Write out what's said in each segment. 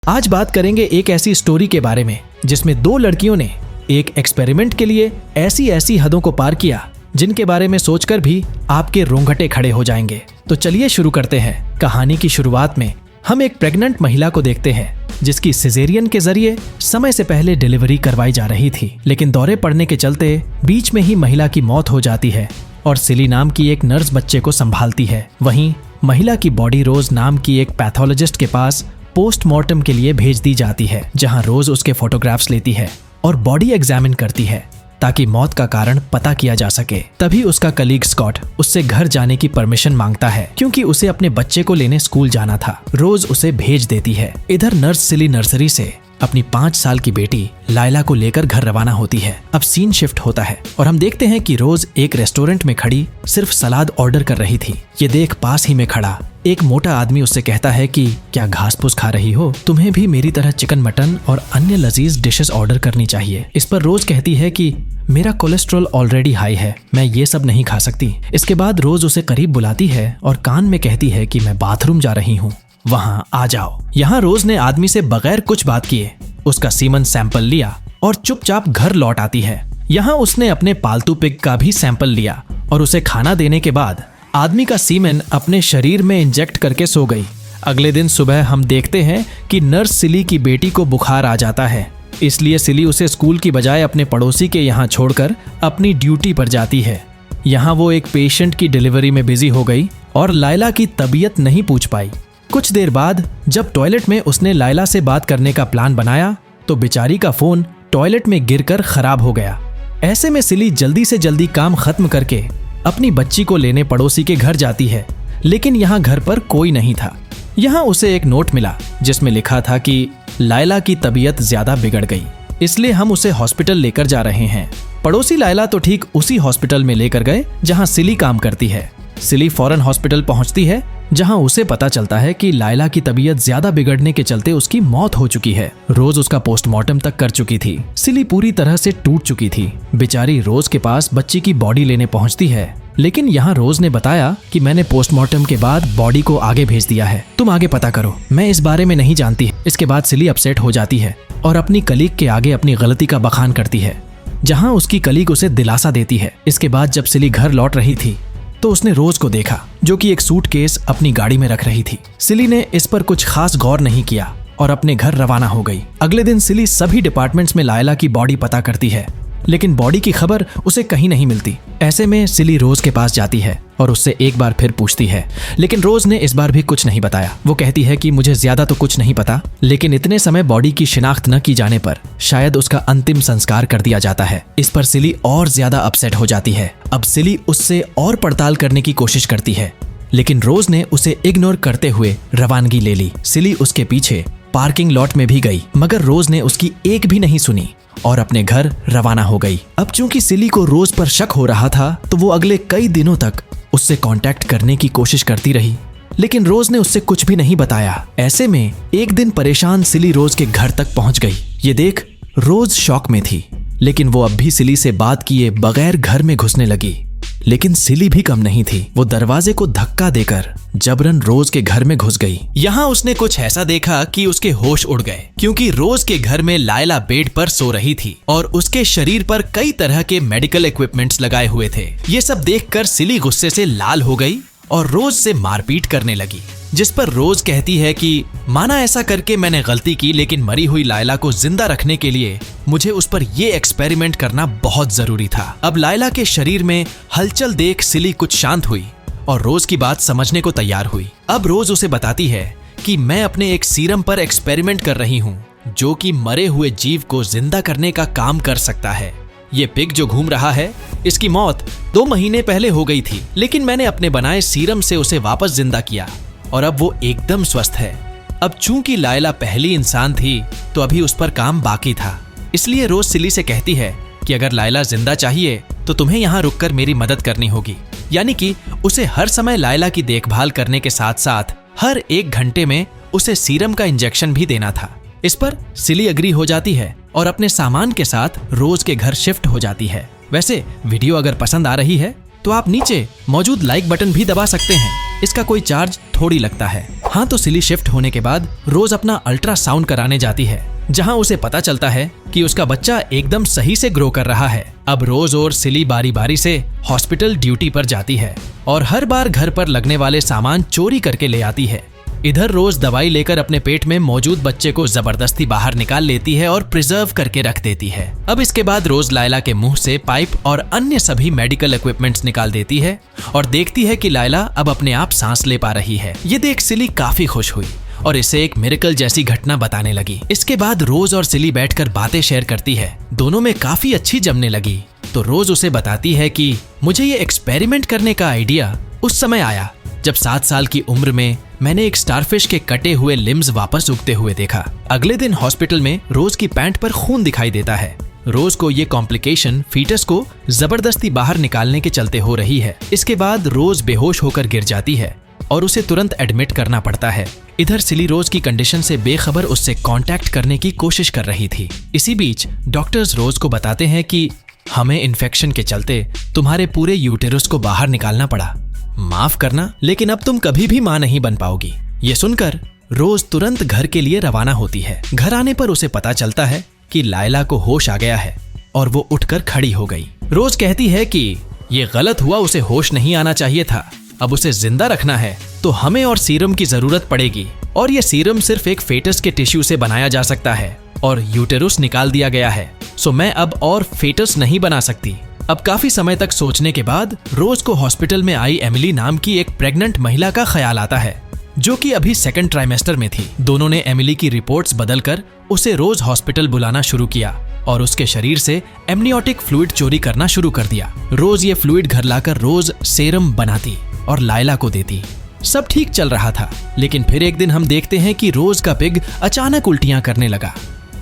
आज बात करेंगे एक ऐसी स्टोरी के बारे में जिसमें दो लड़कियों ने एक एक्सपेरिमेंट के लिए ऐसी हदों को पार किया जिनके बारे में सोचकर भी आपके रोंगटे खड़े हो जाएंगे। तो चलिए शुरू करते हैं। कहानी की शुरुआत में हम एक प्रेग्नेंट महिला को देखते हैं जिसकी सिजेरियन के जरिए समय से पहले डिलीवरी करवाई जा रही थी, लेकिन दौरे पड़ने के चलते बीच में ही महिला की मौत हो जाती है और सिली नाम की एक नर्स बच्चे को संभालती है। वहीं महिला की बॉडी रोज नाम की एक पैथोलॉजिस्ट के पास पोस्टमार्टम के लिए भेज दी जाती है, जहां रोज उसके फोटोग्राफ्स लेती है और बॉडी एग्जामिन करती है ताकि मौत का कारण पता किया जा सके। तभी उसका कलीग स्कॉट उससे घर जाने की परमिशन मांगता है क्योंकि उसे अपने बच्चे को लेने स्कूल जाना था। रोज उसे भेज देती है। इधर नर्स सिली नर्सरी से अपनी 5 साल की बेटी लायला को लेकर घर रवाना होती है। अब सीन शिफ्ट होता है और हम देखते हैं कि रोज एक रेस्टोरेंट में खड़ी सिर्फ सलाद ऑर्डर कर रही थी। ये देख पास ही में खड़ा एक मोटा आदमी उससे कहता है कि क्या घास फूस खा रही हो? तुम्हें भी मेरी तरह चिकन, मटन और अन्य लजीज डिशेस ऑर्डर करनी चाहिए। इस पर रोज कहती है कि मेरा कोलेस्ट्रॉल ऑलरेडी हाई है, मैं ये सब नहीं खा सकती। इसके बाद रोज उसे करीब बुलाती है और कान में कहती है कि मैं बाथरूम जा रही हूँ, वहाँ आ जाओ। यहाँ रोज ने आदमी से बगैर कुछ बात किए उसका सीमन सैंपल लिया और चुपचाप घर लौट आती है। यहाँ उसने अपने पालतू पिग का भी सैंपल लिया और उसे खाना देने के बाद आदमी का सीमेन अपने शरीर में इंजेक्ट करके सो गई। अगले दिन सुबह हम देखते हैं कि नर्स सिली की बेटी को बुखार आ जाता है, इसलिए सिली उसे स्कूल की बजाय अपने पड़ोसी के यहाँ छोड़कर अपनी ड्यूटी पर जाती है। यहाँ वो एक पेशेंट की डिलीवरी में बिजी हो गई और लायला की तबीयत नहीं पूछ पाई। कुछ देर बाद जब टॉयलेट में उसने लायला से बात करने का प्लान बनाया तो बेचारी का फोन टॉयलेट में गिरकर खराब हो गया। ऐसे में सिली जल्दी से जल्दी काम खत्म करके अपनी बच्ची को लेने पड़ोसी के घर जाती है, लेकिन यहाँ घर पर कोई नहीं था। यहाँ उसे एक नोट मिला जिसमें लिखा था कि लायला की तबीयत ज्यादा बिगड़ गई, इसलिए हम उसे हॉस्पिटल लेकर जा रहे हैं। पड़ोसी लायला तो ठीक उसी हॉस्पिटल में लेकर गए जहाँ सिली काम करती है। सिली फौरन हॉस्पिटल पहुंचती है जहां उसे पता चलता है कि लायला की तबीयत ज्यादा बिगड़ने के चलते उसकी मौत हो चुकी है। रोज उसका पोस्टमार्टम तक कर चुकी थी। सिली पूरी तरह से टूट चुकी थी। बेचारी रोज के पास बच्ची की बॉडी लेने पहुंचती है, लेकिन यहाँ रोज ने बताया कि मैंने पोस्टमार्टम के बाद बॉडी को आगे भेज दिया है, तुम आगे पता करो, मैं इस बारे में नहीं जानती। इसके बाद सिली अपसेट हो जाती है और अपनी कलीग के आगे अपनी गलती का बखान करती है, जहाँ उसकी कलीग उसे दिलासा देती है। इसके बाद जब सिली घर लौट रही थी तो उसने रोज को देखा जो कि एक सूटकेस अपनी गाड़ी में रख रही थी। सिली ने इस पर कुछ खास गौर नहीं किया और अपने घर रवाना हो गई। अगले दिन सिली सभी डिपार्टमेंट्स में लायला की बॉडी पता करती है, लेकिन बॉडी की खबर उसे कहीं नहीं मिलती। ऐसे में सिली रोज के पास जाती है और उससे एक बार फिर पूछती है, लेकिन रोज ने इस बार भी कुछ नहीं बताया। वो कहती है कि मुझे ज्यादा तो कुछ नहीं पता, लेकिन इतने समय बॉडी की शिनाख्त न की जाने पर शायद उसका अंतिम संस्कार कर दिया जाता है। इस पर सिली और ज्यादा अपसेट हो जाती है। अब सिली उससे और पड़ताल करने की कोशिश करती है, लेकिन रोज ने उसे इग्नोर करते हुए रवानगी ले ली। सिली उसके पीछे पार्किंग लॉट में भी गई, मगर रोज ने उसकी एक भी नहीं सुनी और अपने घर रवाना हो गई। अब चूंकि सिली को रोज पर शक हो रहा था तो वो अगले कई दिनों तक उससे कांटेक्ट करने की कोशिश करती रही, लेकिन रोज ने उससे कुछ भी नहीं बताया। ऐसे में एक दिन परेशान सिली रोज के घर तक पहुंच गई। ये देख रोज शॉक में थी, लेकिन वो अब भी सिली से बात किए बगैर घर में घुसने लगी। लेकिन सिली भी कम नहीं थी। वो दरवाजे को धक्का देकर जबरन रोज के घर में घुस गई। यहाँ उसने कुछ ऐसा देखा कि उसके होश उड़ गए, क्योंकि रोज के घर में लायला बेड पर सो रही थी और उसके शरीर पर कई तरह के मेडिकल इक्विपमेंट्स लगाए हुए थे। ये सब देखकर सिली गुस्से से लाल हो गई और रोज से मारपीट करने लगी, जिस पर रोज कहती है कि माना ऐसा करके मैंने गलती की, लेकिन मरी हुई लायला को जिंदा रखने के लिए मुझे उस पर ये एक्सपेरिमेंट करना बहुत जरूरी था। अब लायला के शरीर में हलचल देख सिली कुछ शांत हुई और रोज की बात समझने को तैयार हुई। अब रोज उसे बताती है कि मैं अपने एक सीरम पर एक्सपेरिमेंट कर रही हूँ जो कि मरे हुए जीव को जिंदा करने का काम कर सकता है। ये पिग जो घूम रहा है, इसकी मौत 2 महीने पहले हो गई थी, लेकिन मैंने अपने बनाए सीरम से उसे वापस जिंदा किया और अब वो एकदम स्वस्थ है। अब चूंकि लायला पहली इंसान थी तो अभी उस पर काम बाकी था, इसलिए रोज सिली से कहती है कि अगर लायला जिंदा चाहिए तो तुम्हें यहाँ रुककर मेरी मदद करनी होगी। यानी कि उसे हर समय लायला की देखभाल करने के साथ साथ हर 1 घंटे में उसे सीरम का इंजेक्शन भी देना था। इस पर सिली एग्री हो जाती है और अपने सामान के साथ रोज के घर शिफ्ट हो जाती है। वैसे वीडियो अगर पसंद आ रही है तो आप नीचे मौजूद लाइक बटन भी दबा सकते हैं। इसका कोई चार्ज थोड़ी लगता है। हाँ, तो सिली शिफ्ट होने के बाद रोज अपना अल्ट्रासाउंड कराने जाती है, जहाँ उसे पता चलता है कि उसका बच्चा एकदम सही से ग्रो कर रहा है। अब रोज और सिली बारी बारी से हॉस्पिटल ड्यूटी पर जाती है और हर बार घर पर लगने वाले सामान चोरी करके ले आती है। इधर रोज दवाई लेकर अपने पेट में मौजूद बच्चे को जबरदस्ती बाहर निकाल लेती है और प्रिजर्व करके रख देती है। अब इसके बाद रोज लायला के मुंह से पाइप और अन्य सभी मेडिकल इक्विपमेंट्स निकाल देती है और देखती है कि लायला अब अपने आप सांस ले पा रही है। ये देख सिली काफी खुश हुई और इसे एक मिरेकल जैसी घटना बताने लगी। इसके बाद रोज और सिली बैठकर बातें शेयर करती है। दोनों में काफी अच्छी जमने लगी। तो रोज उसे बताती है कि मुझे ये एक्सपेरिमेंट करने का आइडिया उस समय आया जब 7 साल की उम्र में मैंने एक स्टारफिश के कटे हुए लिम्स वापस उगते हुए देखा। अगले दिन हॉस्पिटल में रोज की पैंट पर खून दिखाई देता है। रोज को ये कॉम्प्लिकेशन फीटस को जबरदस्ती बाहर निकालने के चलते हो रही है। इसके बाद रोज बेहोश होकर गिर जाती है और उसे तुरंत एडमिट करना पड़ता है। इधर सिली रोज की कंडीशन से बेखबर उससे कांटेक्ट करने की कोशिश कर रही थी। इसी बीच डॉक्टर्स रोज को बताते हैं कि हमें इन्फेक्शन के चलते तुम्हारे पूरे यूटेरस को बाहर निकालना पड़ा। माफ करना, लेकिन अब तुम कभी भी मां नहीं बन पाओगी। ये सुनकर रोज तुरंत घर के लिए रवाना होती है। घर आने पर उसे पता चलता है कि लायला को होश आ गया है और वो उठकर खड़ी हो गई। रोज कहती है कि ये गलत हुआ, उसे होश नहीं आना चाहिए था। अब उसे जिंदा रखना है तो हमें और सीरम की जरूरत पड़ेगी और ये सीरम सिर्फ एक फेटस के टिश्यू से बनाया जा सकता है और यूटेरस निकाल दिया गया है। सो मैं अब और फेटस नहीं बना सकती। अब काफी समय तक सोचने के बाद रोज को हॉस्पिटल में आई एमिली नाम की एक प्रेग्नेंट महिला का ख्याल आता है, जो कि अभी सेकंड ट्राइमेस्टर में थी। दोनों ने एमिली की रिपोर्ट्स बदलकर उसे रोज हॉस्पिटल बुलाना शुरू किया और उसके शरीर से एमनियोटिक फ्लूइड चोरी करना शुरू कर दिया। रोज ये फ्लूइड घर लाकर रोज सेरम बनाती और लायला को देती। सब ठीक चल रहा था, लेकिन फिर एक दिन हम देखते हैं कि रोज का पिग अचानक उल्टियां करने लगा।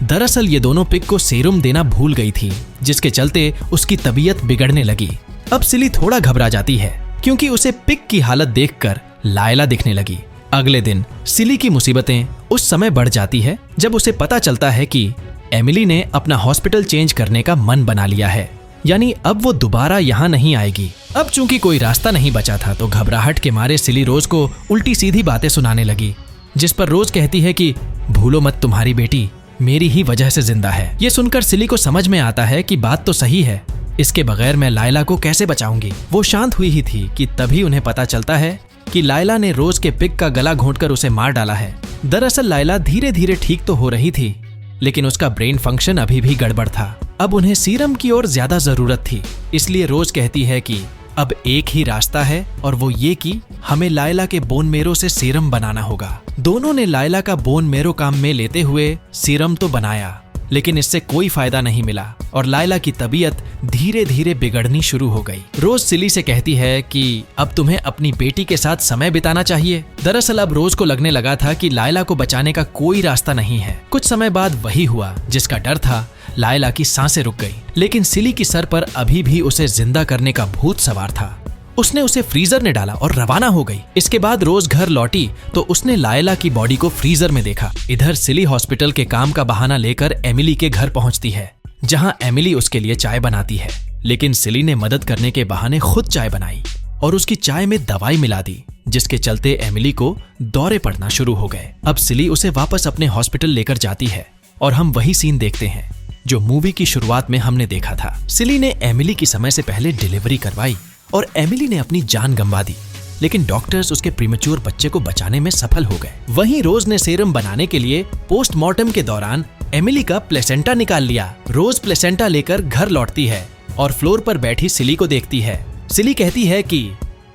दरअसल ये दोनों पिग को सेरम देना भूल गई थी, जिसके चलते उसकी तबीयत बिगड़ने लगी। अब सिली थोड़ा घबरा जाती है क्योंकि उसे पिग की हालत देखकर लायला दिखने लगी। अगले दिन सिली की मुसीबतें उस समय बढ़ जाती है जब उसे पता चलता है कि एमिली ने अपना हॉस्पिटल चेंज करने का मन बना लिया है, यानी अब वो दोबारा यहाँ नहीं आएगी। अब चूंकि कोई रास्ता नहीं बचा था तो घबराहट के मारे सिली रोज को उल्टी सीधी बातें सुनाने लगी, जिस पर रोज कहती है कि भूलो मत, तुम्हारी बेटी मेरी ही वजह से जिंदा है। ये सुनकर सिली को समझ में आता है कि बात तो सही है, इसके बगैर मैं लायला को कैसे बचाऊंगी। वो शांत हुई ही थी कि तभी उन्हें पता चलता है कि लायला ने रोज के पिग का गला घोंटकर उसे मार डाला है। दरअसल लायला धीरे धीरे ठीक तो हो रही थी, लेकिन उसका ब्रेन फंक्शन अभी भी गड़बड़ था। अब उन्हें सीरम की ओर ज्यादा जरूरत थी, इसलिए रोज कहती है कि अब एक ही रास्ता है और वो ये कि हमें लायला के बोन मेरो से सीरम बनाना होगा। दोनों ने लायला का बोन मेरो काम में लेते हुए सीरम तो बनाया, लेकिन इससे कोई फायदा नहीं मिला और लायला की तबीयत धीरे धीरे बिगड़नी शुरू हो गई। रोज सिली से कहती है कि अब तुम्हें अपनी बेटी के साथ समय बिताना चाहिए। दरअसल अब रोज को लगने लगा था कि लायला को बचाने का कोई रास्ता नहीं है। कुछ समय बाद वही हुआ जिसका डर था। लायला की सांसें रुक गई, लेकिन सिली की सर पर अभी भी उसे जिंदा करने का भूत सवार था। उसने उसे फ्रीजर में डाला और रवाना हो गई। इसके बाद रोज घर लौटी तो उसने लायला की बॉडी को फ्रीजर में देखा। इधर सिली हॉस्पिटल के काम का बहाना लेकर एमिली के घर पहुंचती है, जहां एमिली उसके लिए चाय बनाती है। लेकिन सिली ने मदद करने के बहाने खुद चाय बनाई और उसकी चाय में दवाई मिला दी, जिसके चलते एमिली को दौरे पड़ना शुरू हो गए। अब सिली उसे वापस अपने हॉस्पिटल लेकर जाती है और हम वही सीन देखते हैं जो मूवी की शुरुआत में हमने देखा था। सिली ने एमिली की समय से पहले डिलीवरी करवाई और एमिली ने अपनी जान गंवा दी, लेकिन डॉक्टर्स उसके प्रीमेच्योर बच्चे को बचाने में सफल हो गए। वहीं रोज ने सेरम बनाने के लिए पोस्टमार्टम के दौरान एमिली का प्लेसेंटा निकाल लिया। रोज प्लेसेंटा लेकर घर लौटती है और फ्लोर पर बैठी सिली को देखती है। सिली कहती है कि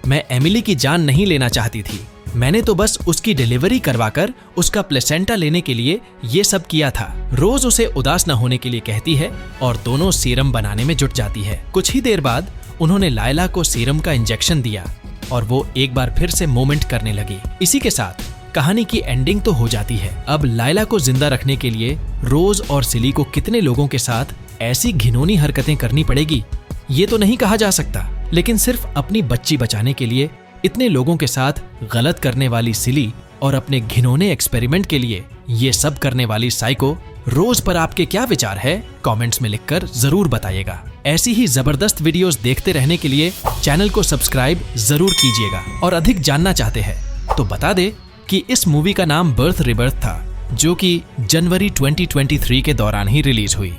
मैं एमिली की जान नहीं लेना चाहती थी, मैंने तो बस उसकी डिलीवरी करवाकर उसका प्लेसेंटा लेने के लिए ये सब किया था। रोज उसे उदास न होने के लिए कहती है और दोनों सीरम बनाने में जुट जाती है। कुछ ही देर बाद उन्होंने लायला को सीरम का इंजेक्शन दिया और वो एक बार फिर से मूवमेंट करने लगी। इसी के साथ कहानी की एंडिंग तो हो जाती है। अब लायला को जिंदा रखने के लिए रोज और सिली को कितने लोगों के साथ ऐसी घिनौनी हरकतें करनी पड़ेगी ये तो नहीं कहा जा सकता, लेकिन सिर्फ अपनी बच्ची बचाने के लिए इतने लोगों के साथ गलत करने वाली सिली और अपने घिनौने एक्सपेरिमेंट के लिए ये सब करने वाली साइको रोज पर आपके क्या विचार है, कमेंट्स में लिखकर जरूर बताइएगा। ऐसी ही जबरदस्त वीडियोस देखते रहने के लिए चैनल को सब्सक्राइब जरूर कीजिएगा। और अधिक जानना चाहते हैं तो बता दे कि इस मूवी का नाम बर्थ रिबर्थ था, जो कि जनवरी 2023 के दौरान ही रिलीज हुई।